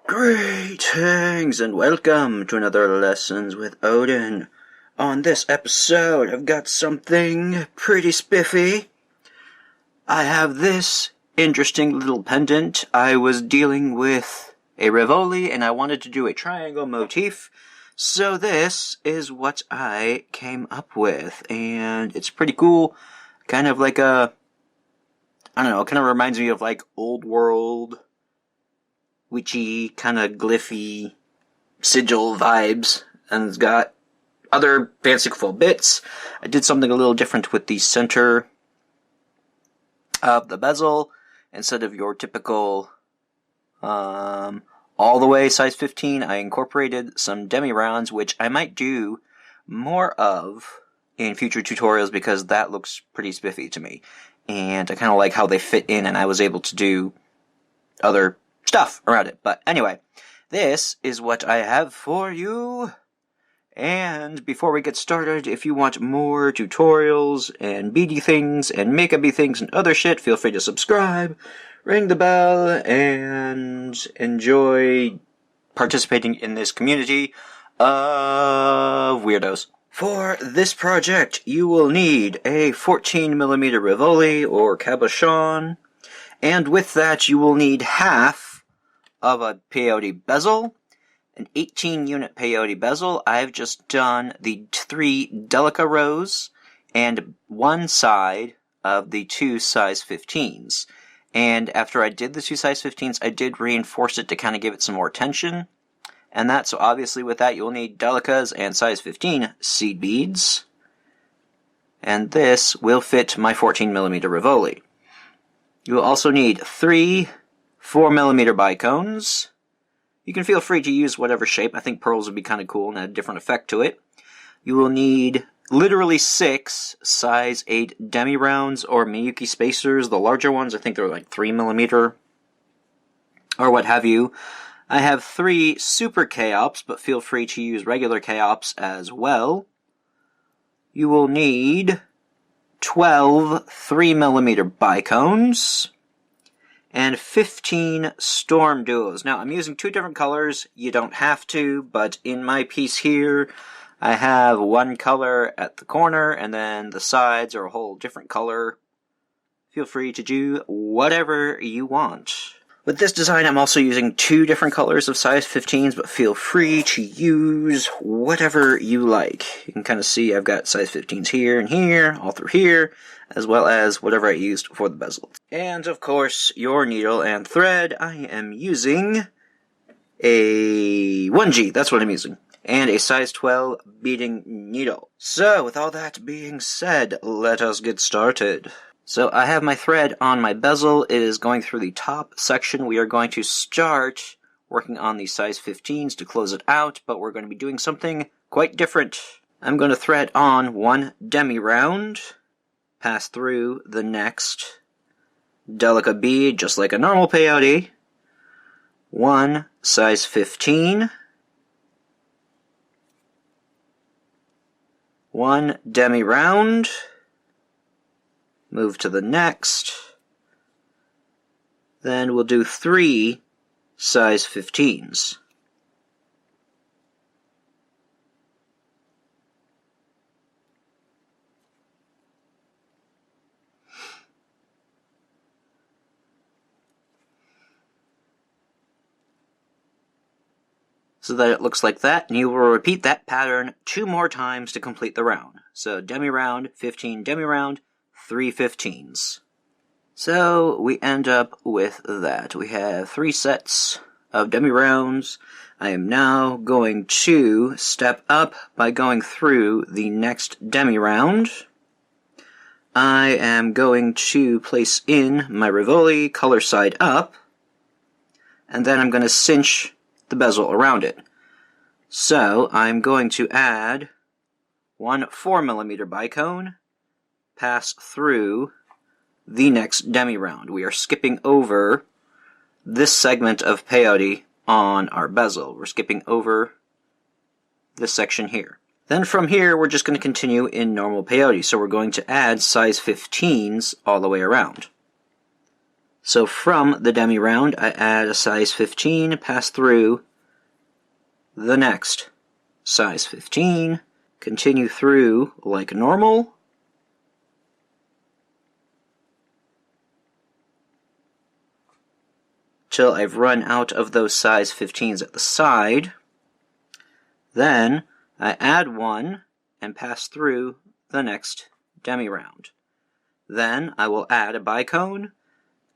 Greetings and welcome to another Lessons with Odin. On this episode, I've got something pretty spiffy. I have this interesting little pendant. I was dealing with a Rivoli and I wanted to do a triangle motif. So this is what I came up with. And it's pretty cool. Kind of like I don't know, it kind of reminds me of like old world, witchy, kind of glyphy Sigil vibes, and it's got other fanciful bits. I did something a little different with the center of the bezel. Instead of your typical all the way size 15, I incorporated some Demi rounds, which I might do more of in future tutorials because that looks pretty spiffy to me. And I kind of like how they fit in, and I was able to do other stuff around it. But anyway, this is what I have for you. And before we get started, if you want more tutorials and beady things and makeup-y things and other shit, feel free to subscribe, ring the bell, and enjoy participating in this community of weirdos. For this project, you will need a 14mm Rivoli or Cabochon, and with that you will need half of a peyote bezel, an 18-unit peyote bezel. I've just done the 3 Delicas rows and one side of the 2 size 15s. And after I did the 2 size 15s, I did reinforce it to kind of give it some more tension. And that, so obviously with that you'll need Delicas and size 15 seed beads. And this will fit my 14mm Rivoli. You will also need 3 4mm bicones. You can feel free to use whatever shape. I think pearls would be kind of cool and add a different effect to it. You will need literally 6 size 8 Demi rounds or Miyuki spacers. The larger ones, I think they're like 3mm or what have you. I have 3 super Kheops, but feel free to use regular Kheops as well. You will need 12 3mm bicones and 15 StormDuos. Now, I'm using 2 different colors. You don't have to, but in my piece here, I have one color at the corner, and then the sides are a whole different color. Feel free to do whatever you want. With this design, I'm also using 2 different colors of size 15s, but feel free to use whatever you like. You can kind of see I've got size 15s here and here, all through here, as well as whatever I used for the bezel. And of course, your needle and thread. I am using a 1G, that's what I'm using, and a size 12 beading needle. So, with all that being said, let us get started. So I have my thread on my bezel. It is going through the top section. We are going to start working on the size 15s to close it out, but we're going to be doing something quite different. I'm going to thread on 1 Demi round, pass through the next Delica bead, just like a normal peyote, 1 size 15, 1 Demi round, move to the next, then we'll do 3 size 15s. So that it looks like that, and you will repeat that pattern 2 more times to complete the round. So Demi round, 15 Demi round, 3 15s. So we end up with that. We have 3 sets of Demi rounds. I am now going to step up by going through the next Demi round. I am going to place in my Rivoli color side up, and then I'm going to cinch the bezel around it. So I'm going to add 1 4mm bicone, pass through the next Demi round. We are skipping over this segment of peyote on our bezel. We're skipping over this section here. Then from here, we're just going to continue in normal peyote. So we're going to add size 15s all the way around. So from the demi round, I add a size 15, pass through the next size 15, continue through like normal, till I've run out of those size 15s at the side. Then I add one and pass through the next demi round. Then I will add a bicone,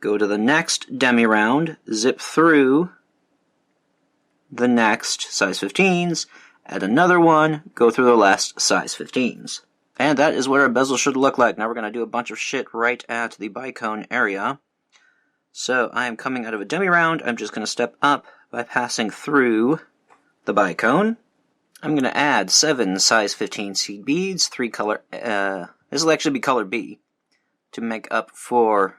go to the next demi round, zip through the next size 15s, add another one, go through the last size 15s. And that is what our bezel should look like. Now we're going to do a bunch of shit right at the bicone area. So I am coming out of a demi round. I'm just going to step up by passing through the bicone. I'm going to add 7 size 15 seed beads, 3 color, this will actually be color B, to make up for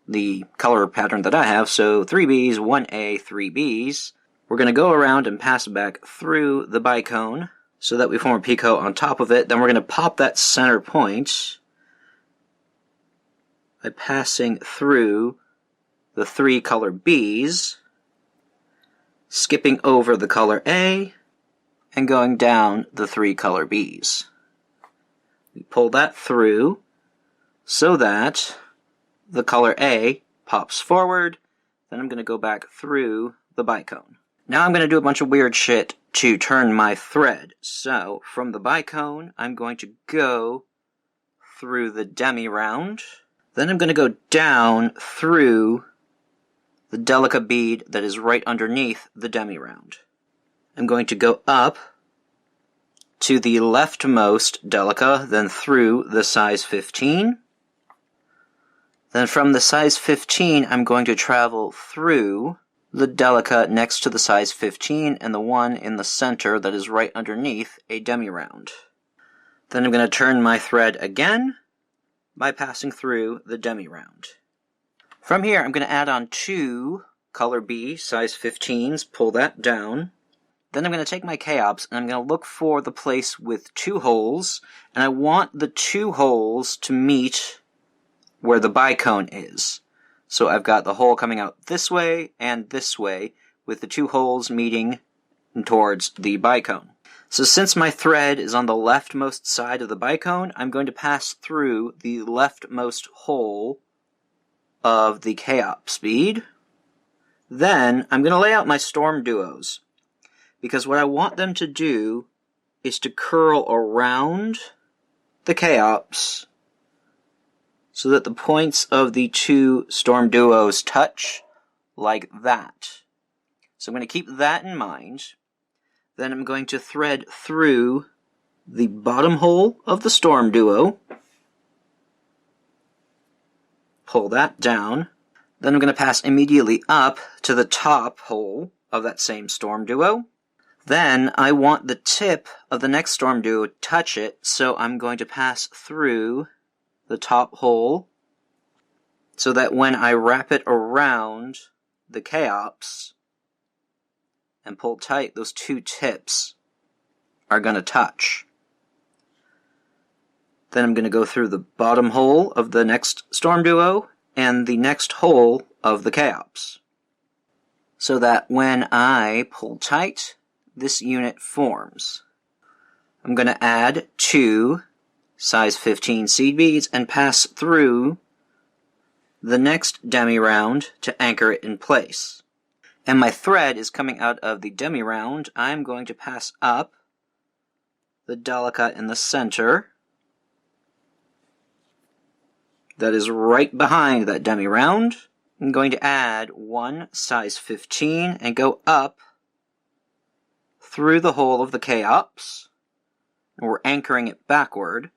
the color pattern that I have. So 3 Bs, 1 A, 3 Bs. We're going to go around and pass back through the bicone so that we form a picot on top of it. Then we're going to pop that center point by passing through the 3 color Bs, skipping over the color A, and going down the 3 color Bs. We pull that through so that the color A pops forward. Then I'm going to go back through the bicone. Now I'm going to do a bunch of weird shit to turn my thread. So from the bicone, I'm going to go through the demi round. Then I'm going to go down through the Delicas bead that is right underneath the demi round. I'm going to go up to the leftmost Delicas, then through the size 15. Then from the size 15, I'm going to travel through the Delicas next to the size 15 and the one in the center that is right underneath a demi round. Then I'm going to turn my thread again by passing through the demi round. From here, I'm going to add on 2 color B size 15s, pull that down. Then I'm going to take my Kheops and I'm going to look for the place with 2 holes, and I want the 2 holes to meet where the bicone is. So I've got the hole coming out this way and this way, with the 2 holes meeting towards the bicone. So since my thread is on the leftmost side of the bicone, I'm going to pass through the leftmost hole of the Kheops bead. Then I'm going to lay out my StormDuos, because what I want them to do is to curl around the Kheops so that the points of the 2 StormDuos touch like that. So I'm going to keep that in mind. Then I'm going to thread through the bottom hole of the StormDuo, pull that down. Then I'm going to pass immediately up to the top hole of that same StormDuo. Then I want the tip of the next StormDuo to touch it, so I'm going to pass through the top hole so that when I wrap it around the Kheops and pull tight, those 2 tips are going to touch. Then I'm going to go through the bottom hole of the next StormDuo and the next hole of the Kheops, so that when I pull tight, this unit forms. I'm going to add 2 size 15 seed beads and pass through the next demi round to anchor it in place. And my thread is coming out of the demi round. I'm going to pass up the Delicas in the center that is right behind that demi round. I'm going to add 1 size 15 and go up through the hole of the Kheops. And we're anchoring it backward.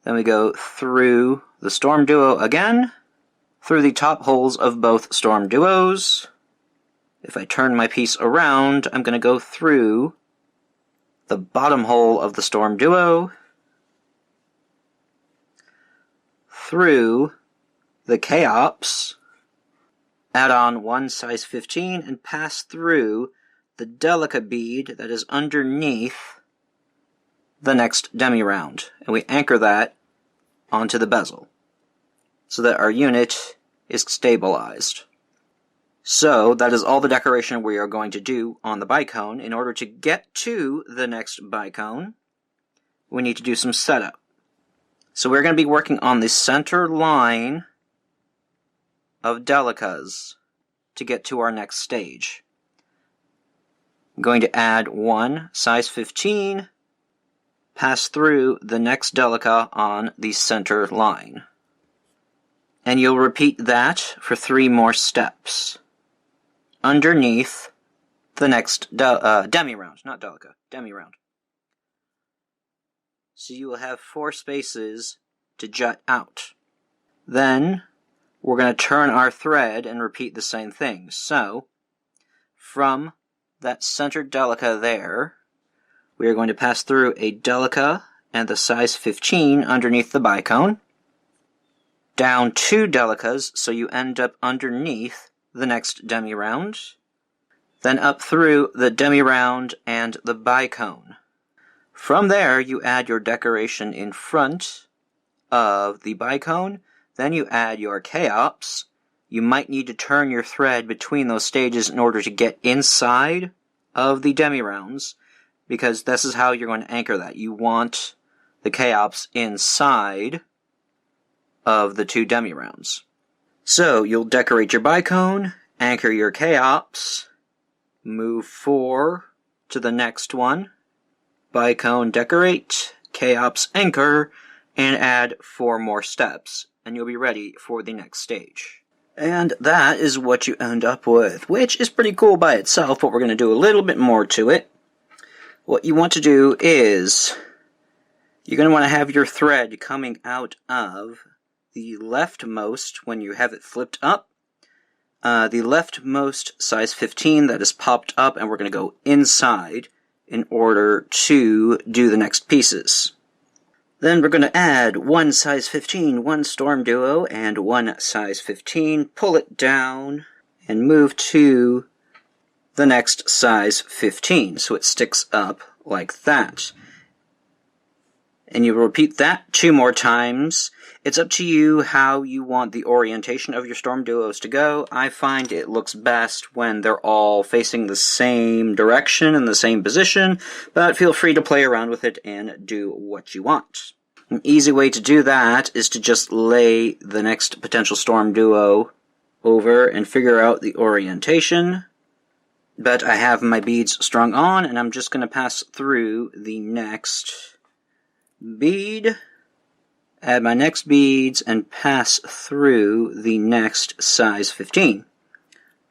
Then we go through the StormDuo again, through the top holes of both StormDuos. If I turn my piece around, I'm going to go through the bottom hole of the StormDuo, through the Kheops, add on 1 size 15, and pass through the Delicas bead that is underneath the next demi round. And we anchor that onto the bezel so that our unit is stabilized. So that is all the decoration we are going to do on the Bicone. In order to get to the next Bicone, we need to do some setup. So we're going to be working on the center line of Delicas to get to our next stage. I'm going to add one size 15, pass through the next Delica on the center line. And you'll repeat that for 3 more steps underneath the next Demi round, not Delica, Demi round. So you will have 4 spaces to jut out. Then we're going to turn our thread and repeat the same thing. So from that centered Delica there, we are going to pass through a Delica and the size 15 underneath the Bicone, down 2 Delicas so you end up underneath the next Demi round, then up through the Demi round and the Bicone. From there, you add your decoration in front of the Bicone, then you add your Kheops. You might need to turn your thread between those stages in order to get inside of the Demi rounds, because this is how you're going to anchor that. You want the Kheops inside of the 2 Demi rounds. So you'll decorate your Bicone, anchor your Kheops, move 4 to the next one, Bicone decorate, Kheops anchor, and add 4 more steps, and you'll be ready for the next stage. And that is what you end up with, which is pretty cool by itself, but we're going to do a little bit more to it. What you want to do is, you're going to want to have your thread coming out of the leftmost, when you have it flipped up, the leftmost size 15 that is popped up, and we're going to go inside in order to do the next pieces. Then we're going to add 1 size 15, 1 StormDuo, and 1 size 15, pull it down, and move to the next size 15, so it sticks up like that. And you repeat that 2 more times. It's up to you how you want the orientation of your StormDuos to go. I find it looks best when they're all facing the same direction and the same position, but feel free to play around with it and do what you want. An easy way to do that is to just lay the next potential StormDuo over and figure out the orientation. But I have my beads strung on, and I'm just going to pass through the next bead, add my next beads, and pass through the next size 15,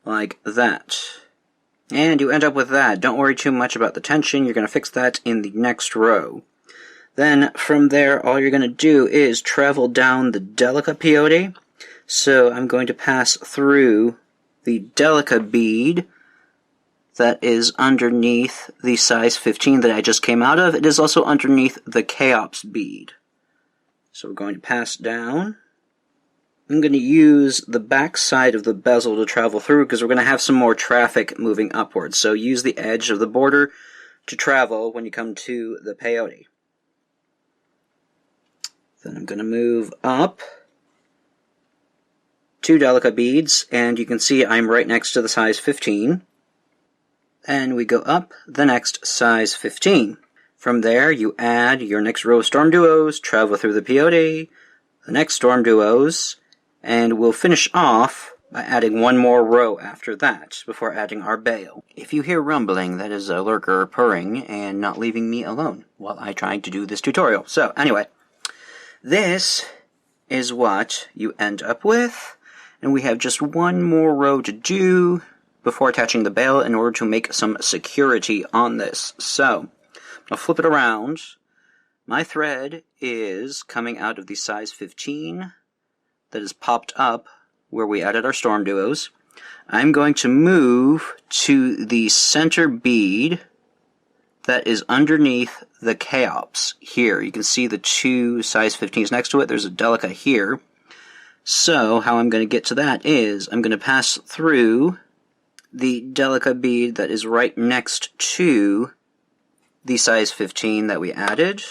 like that. And you end up with that. Don't worry too much about the tension, you're going to fix that in the next row. Then from there, all you're going to do is travel down the Delica peyote. So I'm going to pass through the Delica bead that is underneath the size 15 that I just came out of. It is also underneath the Kheops bead. So we're going to pass down. I'm going to use the back side of the bezel to travel through because we're going to have some more traffic moving upwards. So use the edge of the border to travel when you come to the peyote. Then I'm going to move up 2 Delica beads, and you can see I'm right next to the size 15. And we go up the next size 15. From there, you add your next row of StormDuos, travel through the peyote, the next StormDuos, and we'll finish off by adding 1 more row after that, before adding our bail. If you hear rumbling, that is a lurker purring and not leaving me alone while I try to do this tutorial. So, anyway, this is what you end up with, and we have just 1 more row to do before attaching the bail in order to make some security on this. So, I'll flip it around. My thread is coming out of the size 15 that is popped up where we added our StormDuos. I'm going to move to the center bead that is underneath the Kheops here. You can see the 2 size 15s next to it. There's a Delica here. So, how I'm going to get to that is I'm going to pass through the Delica bead that is right next to the size 15 that we added,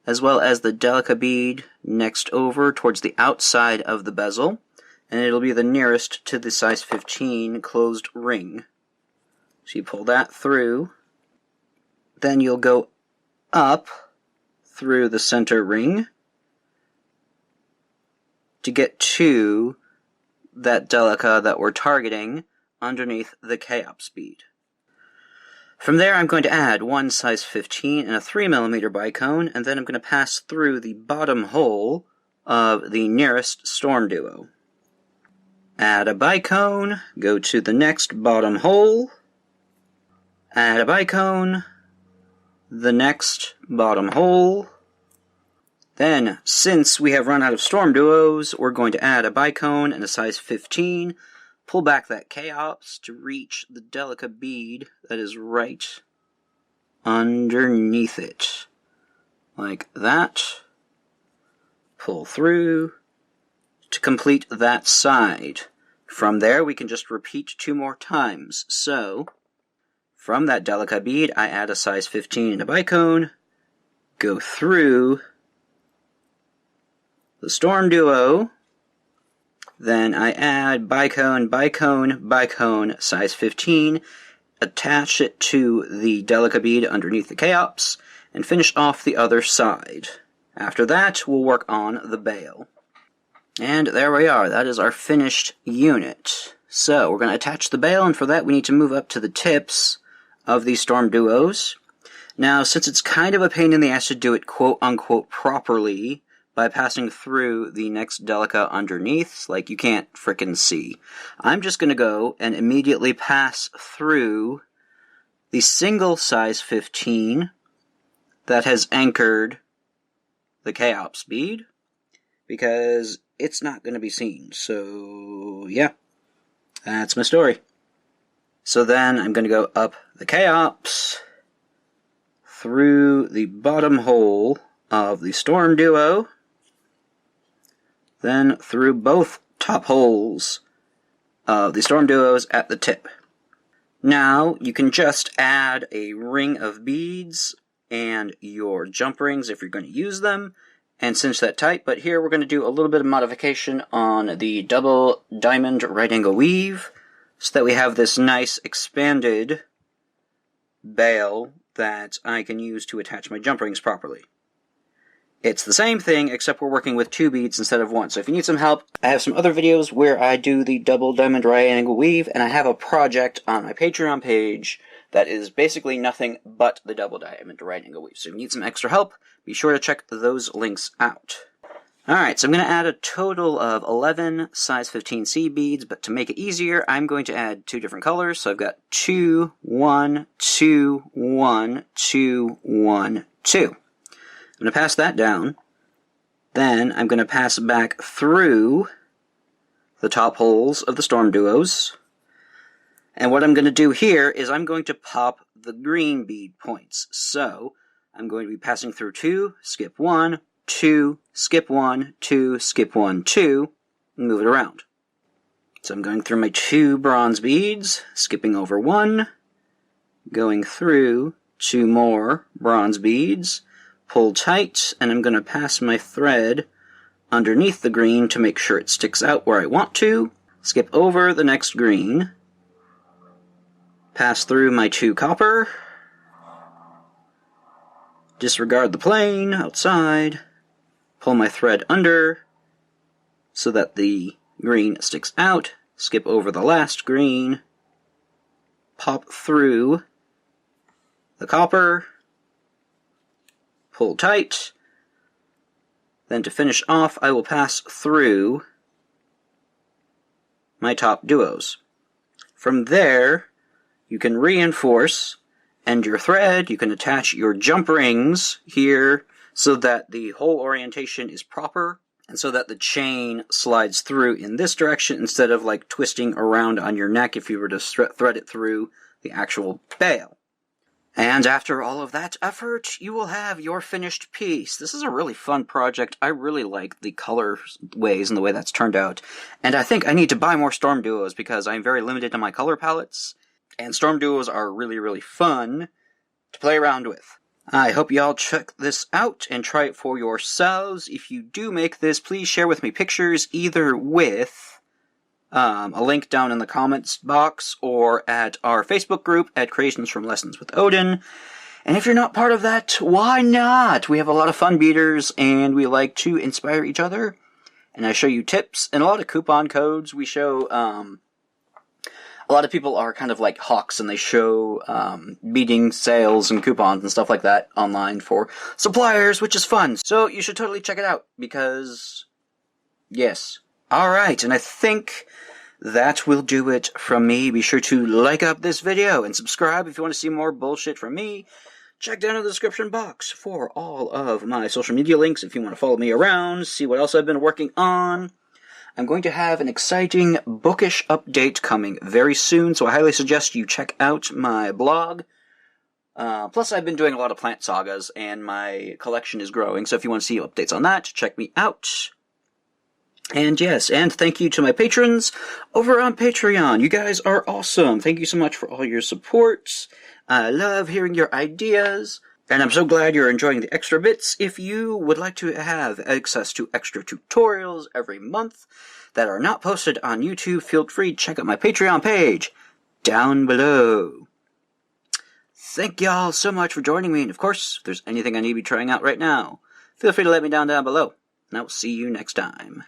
as well as the Delica bead next over towards the outside of the bezel. and it'll be the nearest to the size 15 closed ring. So you pull that through, then you'll go up through the center ring to get to that Delica that we're targeting underneath the Kheops bead. From there, I'm going to add one size 15 and a 3mm bicone, and then I'm going to pass through the bottom hole of the nearest StormDuo. Add a bicone, go to the next bottom hole, add a bicone, the next bottom hole. Then, since we have run out of StormDuos, we're going to add a bicone and a size 15, pull back that Kheops to reach the Delica bead that is right underneath it. Like that. Pull through to complete that side. From there, we can just repeat 2 more times. So, from that Delica bead, I add a size 15 and a bicone, go through the StormDuo, then I add bicone, bicone, bicone, size 15, attach it to the Delica bead underneath the Kheops, and finish off the other side. After that, we'll work on the bail. And there we are, that is our finished unit. So, we're going to attach the bail, and for that we need to move up to the tips of these StormDuos. Now, since it's kind of a pain in the ass to do it quote-unquote properly, by passing through the next Delica underneath, like you can't frickin' see, I'm just going to go and immediately pass through the single size 15 that has anchored the Kheops bead, because it's not going to be seen. So, yeah, that's my story. So then I'm going to go up the Kheops, through the bottom hole of the StormDuo, then through both top holes of the StormDuos at the tip. Now, you can just add a ring of beads and your jump rings if you're going to use them, and cinch that tight, but here we're going to do a little bit of modification on the double diamond right angle weave, so that we have this nice expanded bail that I can use to attach my jump rings properly. It's the same thing, except we're working with 2 beads instead of 1. So if you need some help, I have some other videos where I do the double diamond right angle weave, and I have a project on my Patreon page that is basically nothing but the double diamond right angle weave. So if you need some extra help, be sure to check those links out. Alright, so I'm going to add a total of 11 size 15C beads, but to make it easier, I'm going to add 2 different colors. So I've got 2, 1, 2, 1, 2, 1, 2. I'm going to pass that down. Then I'm going to pass back through the top holes of the StormDuos. And what I'm going to do here is I'm going to pop the green bead points. So I'm going to be passing through 2, skip 1, 2, skip 1, 2, skip 1, 2, and move it around. So I'm going through my 2 bronze beads, skipping over 1, going through 2 more bronze beads, pull tight, and I'm going to pass my thread underneath the green to make sure it sticks out where I want to, skip over the next green, pass through my 2 copper, disregard the plain outside, pull my thread under so that the green sticks out, skip over the last green, pop through the copper, pull tight, then to finish off I will pass through my top duos. From there, you can reinforce, end your thread, you can attach your jump rings here so that the whole orientation is proper, and so that the chain slides through in this direction instead of like twisting around on your neck if you were to thread it through the actual bail. And after all of that effort, you will have your finished piece. This is a really fun project. I really like the color ways and the way that's turned out. And I think I need to buy more StormDuos because I'm very limited in my color palettes. And StormDuos are really, really fun to play around with. I hope you all check this out and try it for yourselves. If you do make this, please share with me pictures either with a link down in the comments box or at our Facebook group at Creations from Lessons with Odin. And if you're not part of that, why not? We have a lot of fun beaters, and we like to inspire each other. And I show you tips and a lot of coupon codes. We show, a lot of people are kind of like hawks, and they show beading sales and coupons and stuff like that online for suppliers, which is fun. So you should totally check it out, because, yes. Alright, and I think that will do it from me. Be sure to like up this video and subscribe if you want to see more bullshit from me. Check down in the description box for all of my social media links if you want to follow me around, see what else I've been working on. I'm going to have an exciting bookish update coming very soon, so I highly suggest you check out my blog. Plus, I've been doing a lot of plant sagas, and my collection is growing, so if you want to see updates on that, check me out. And yes, and thank you to my patrons over on Patreon. You guys are awesome. Thank you so much for all your support. I love hearing your ideas. And I'm so glad you're enjoying the extra bits. If you would like to have access to extra tutorials every month that are not posted on YouTube, feel free to check out my Patreon page down below. Thank y'all so much for joining me. And of course, if there's anything I need to be trying out right now, feel free to let me down below. And I will see you next time.